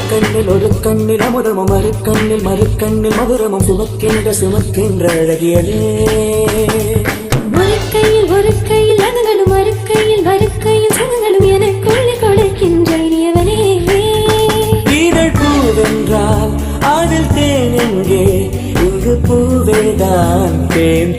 ஒரு கண்ணில் அமுதமும் மறுக்கண்ணில் மதுரமும் சுமக்கின்ற அழகியலே ஒரு கையில் அணுகளும் மறுக்கையில் சுமங்களும் எனக்குள்ளே கொடுக்கின்ற இனியவனே இதழ் பூவென்றால் அதில் தேன் எங்கே இங்கு பூவேதான் தேன்